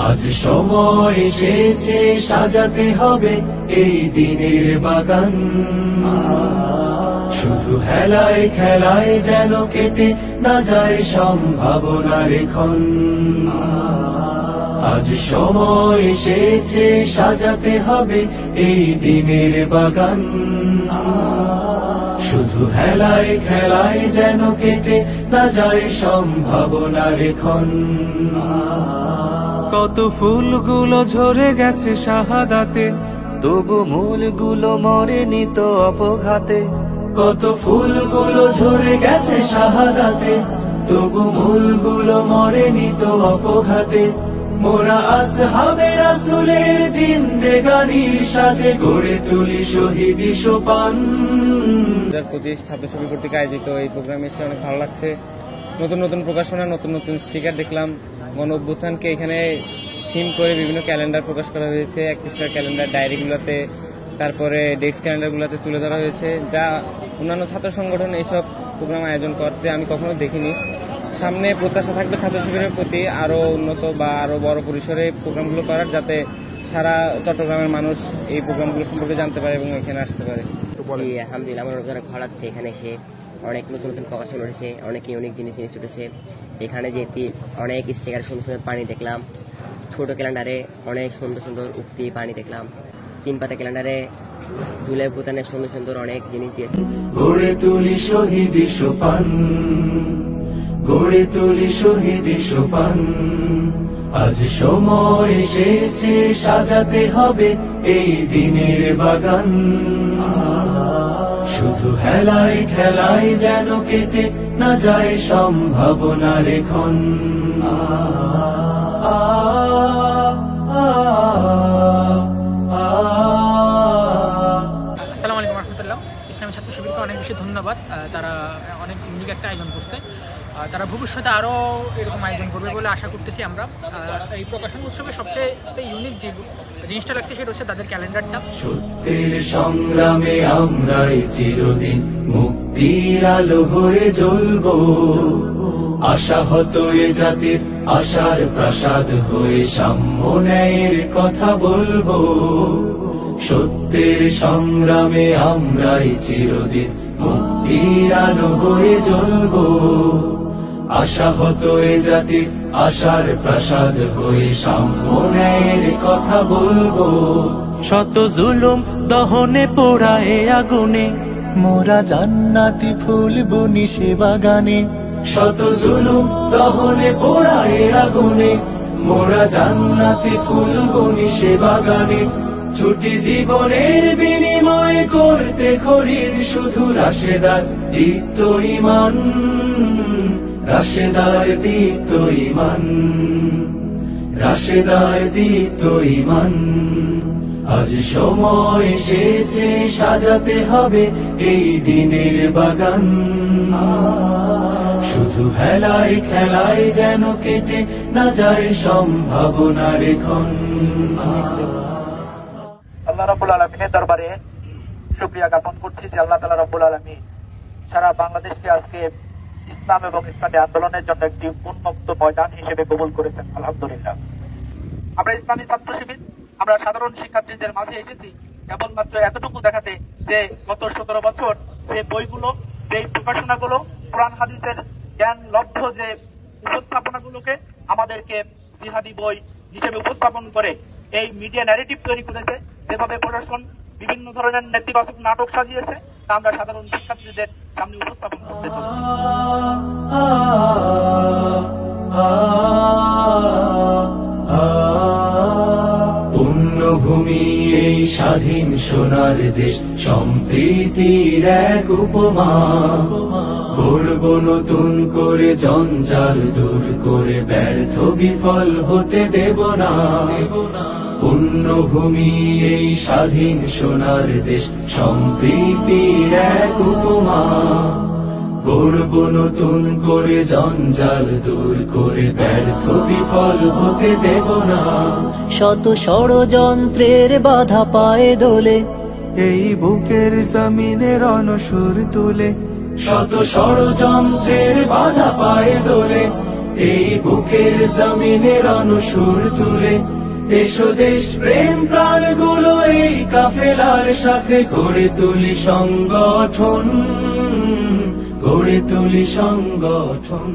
আজ সময় এসেছে সাজাতে হবে এই দিনের বাগান। শুধু হেলায় খেলায় যেন কেটে না যায় সম্ভাবনার ক্ষণ। আজ সময় এসেছে সাজাতে হবে এই দিনের বাগান। শুধু হেলায় খেলায় যেন কেটে না যায় সম্ভাবনার ক্ষণ। কত ফুলগুলো ঝরে গেছে শাহাদাতে, তবু মূলগুলো মরেনি তো অপঘাতে। কত ফুলগুলো ঝরে গেছে শাহাদাতে, তবু মূলগুলো মরেনি তো অপঘাতে। মোরা আসহাবে রাসূলের জিন্দেগানির সাজে গড়ে তুলি শহীদি সোপান। 2025 ছাত্র শিবির কর্তৃক আয়োজিত এই প্রোগ্রামে এসে অনেক ভালো লাগছে। নতুন নতুন প্রকাশনা, নতুন নতুন স্টিকার দেখলাম। গণ অভ্যুত্থানকে এখানে থিম করে বিভিন্ন ক্যালেন্ডার প্রকাশ করা হয়েছে। 1 পৃষ্ঠার ক্যালেন্ডার ডায়েরিগুলোতে, তারপরে ডেস্ক ক্যালেন্ডারগুলোতে তুলে ধরা হয়েছে, যা অন্যান্য ছাত্র সংগঠন এইসব প্রোগ্রাম আয়োজন করতে আমি কখনো দেখিনি। সামনে প্রত্যাশা থাকবে ছাত্র শিবিরের প্রতি আরো উন্নত বা আরো বড় পরিসরে প্রোগ্রামগুলো করার, যাতে সারা চট্টগ্রামের মানুষ এই প্রোগ্রামগুলো সম্পর্কে জানতে পারে এবং এখানে আসতে পারে। আলহামদুলিল্লাহ, আমার অনেক ভালো লাগছে। এখানে এসে অনেক নতুন নতুন প্রকাশনা উঠেছে, অনেক ইউনিক জিনিস উঠেছে। এখানে যেতে অনেক স্টিকার, সুন্দর সুন্দর পানি দেখলাম। ছোট ক্যালেন্ডারে অনেক সুন্দর সুন্দর উক্তি পানি দেখলাম। 3 পাতা ক্যালেন্ডারে জুলাই অভ্যুত্থানের সুন্দর সুন্দর অনেক জিনিস দিয়েছে। গড়ে তুলি শহীদি সোপান, গড়ে তুলি শহীদি সোপান। আজ সময় এসেছে সাজাতে হবে এই দিনের বাগান। শুধু হেলায় খেলায় যেন কেটে না যায় সম্ভাবনার ক্ষণ। আসসালামু আলাইকুম রহমতুল্লাহ। ইসলামী ছাত্র শিবিরকে অনেক বেশি ধন্যবাদ। তারা অনেক ইউনিক একটা আয়োজন করছে। তারা ভবিষ্যতে আরও এরকম আয়োজন করবে বলে আশা করতেছি আমরা। এই প্রকাশন উৎসবে সবচেয়ে ইউনিক যে জিনিসটা লাগছে সেটা হচ্ছে তাদের ক্যালেন্ডারটা। সত্যের সংগ্রামে আমরাই চিরদিন মুক্তির আলো হয়ে জ্বলবো। আশাহত এ জাতির আশার প্রাসাদ হয়ে সাম্য ন্যায়ের কথা বলবো। সত্যের সংগ্রামে আমরাই চিরদিন মুক্তির আলো হয়ে জ্বলবো। আশাহত এ জাতির আশার প্রাসাদ হয়ে সাম্য ন্যায়ের কথা বলবো। শত জুলুম দহনে পোড়ায় আগুনে, মোরা জান্নাতি ফুল বুনি সে বাগানে। শত জুলুম দহনে পোড়ায় আগুনে, মোরা জান্নাতি ফুল বুনি সে বাগানে। ছুটি জীবনের বিনিময় করতে খরিদ শুধু রাশেদার দীপ্ত ঈমান, রাশেদার দীপ্ত ঈমান, রাশেদার দীপ্ত ঈমান। আজ সময় এসেছে সাজাতে হবে এই দিনের বাগান। শুধু হেলায় খেলায় যেন কেটে না যায় সম্ভাবনার ক্ষণ। আল্লাহ রাব্বুল আলামিনের দরবারে শুকরিয়া জ্ঞাপন করছি যে আল্লাহ তাআলা রাব্বুল আলামিন সারা বাংলাদেশকে আজকে ইসলাম এবং ইসলামী আন্দোলনের জন্য একটি উন্মুক্ত ময়দান হিসেবে কবুল করেছেন। আলহামদুলিল্লাহ। আমরা ইসলামী ছাত্র শিবির, আমরা সাধারণ শিক্ষার্থীদের মাঝে এসেছি কেবলমাত্র এতটুকু দেখাতে যে গত 17 বছর যে বইগুলো, যে প্রকাশনাগুলো, কোরআন হাদিসের জ্ঞান লব্ধ যে উপস্থাপনাগুলোকে আমাদেরকে জিহাদি বই হিসেবে উপস্থাপন করে এই মিডিয়া ন্যারেটিভ তৈরি করেছে, যেভাবে প্রশাসন বিভিন্ন ধরনের নেতিবাচক নাটক সাজিয়েছে, তা আমরা সাধারণ শিক্ষার্থীদের সামনে উপস্থাপন করতে চলেছি। পুণ্যভূমি এই স্বাধীন সোনার দেশ, সম্প্রীতির এক উপমা। গড়ব নতুন করে জঞ্জাল দূর করে, ব্যর্থ বিফল হতে দেব না। পুণ্যভূমি এই স্বাধীন সোনার দেশ, সম্প্রীতির এক উপমা। গড়ব নতুন করে জঞ্জাল দূর করে, ব্যর্থ বিফল হতে দেব না। শত ষড়যন্ত্রের বাধা পায়ে দোলে, এই বুকের জমিনে রণসুর তুলে। শত ষড়যন্ত্রের বাধা পায়ে দোলে, এই বুকের জমিনের অনুসুর তুলে এসো দেশ প্রেম প্রাণগুলো এই কাফেলার সাথে গড়ে তুলি সংগঠন, গড়ে তুলি সংগঠন।